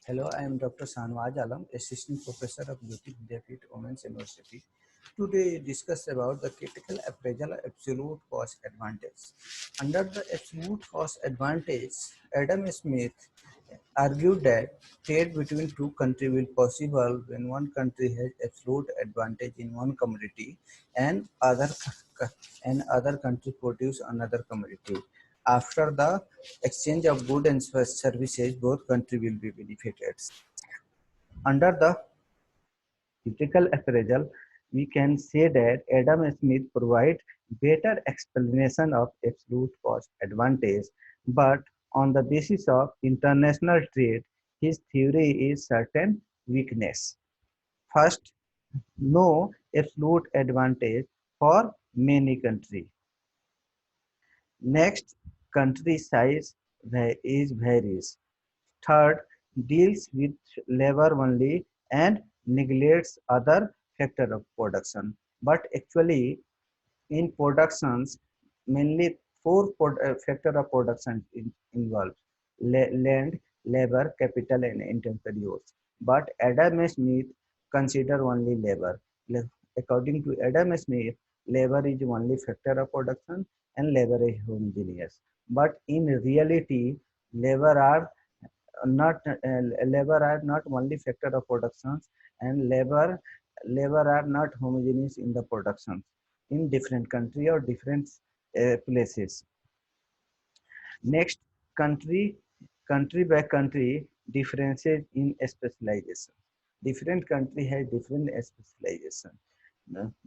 Hello, I am Dr. Sanwaj Alam, Assistant Professor of Jyoti Vidyapeeth Women's University. Today, we discuss about the critical appraisal absolute cost advantage. Under the absolute cost advantage, Adam Smith argued that trade between two countries will possible when one country has absolute advantage in one commodity and other country produce another commodity. After the exchange of goods and services, both countries will be benefited. Under the critical appraisal, we can say that Adam Smith provides better explanation of absolute cost advantage, but on the basis of international trade, his theory is certain weakness. First, no absolute advantage for many countries. Next, country size is varies. Third, deals with labor only and neglects other factor of production. But actually, in productions, mainly four factor of production involved: land, labor, capital, and inventory use. But Adam Smith consider only labor. According to Adam Smith, labor is only factor of production and labor is homogeneous. But in reality, labor are not only factor of productions, and labor are not homogeneous in the productions in different country or different places. Next, country country by country differences in specialization. Different country has different specialization.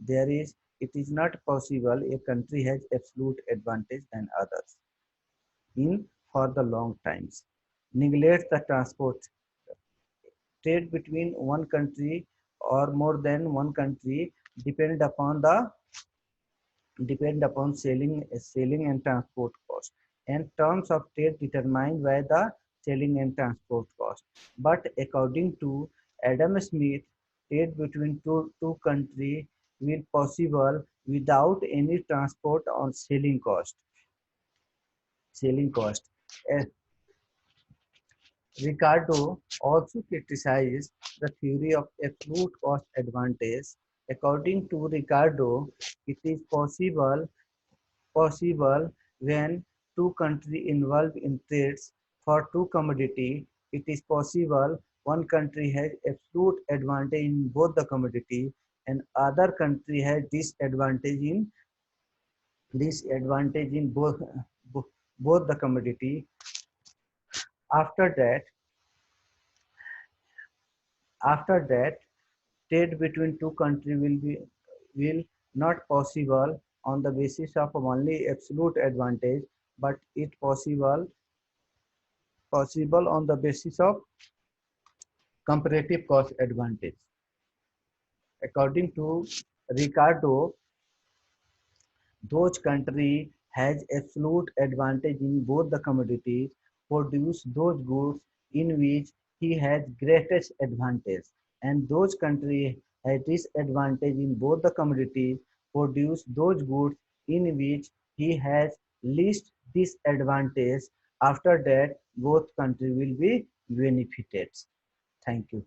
There is it is not possible a country has absolute advantage than others in for the long times. Neglects the transport. Trade between one country or more than one country depend upon selling and transport cost, and terms of trade determined by the selling and transport cost. But according to Adam Smith, trade between two countries will possible without any transport or selling cost. Uh, Ricardo also criticized the theory of absolute cost advantage. According to Ricardo, it is possible when two countries involved in trades for two commodity. It is possible one country has absolute advantage in both the commodity and other country has disadvantage in both the commodity. After that, after that, trade between two countries will not possible on the basis of only absolute advantage, but it possible on the basis of comparative cost advantage. According to Ricardo, those country has absolute advantage in both the commodities produce those goods in which he has greatest advantage, and those country has disadvantage in both the commodities produce those goods in which he has least disadvantage. After that, both country will be benefited. Thank you.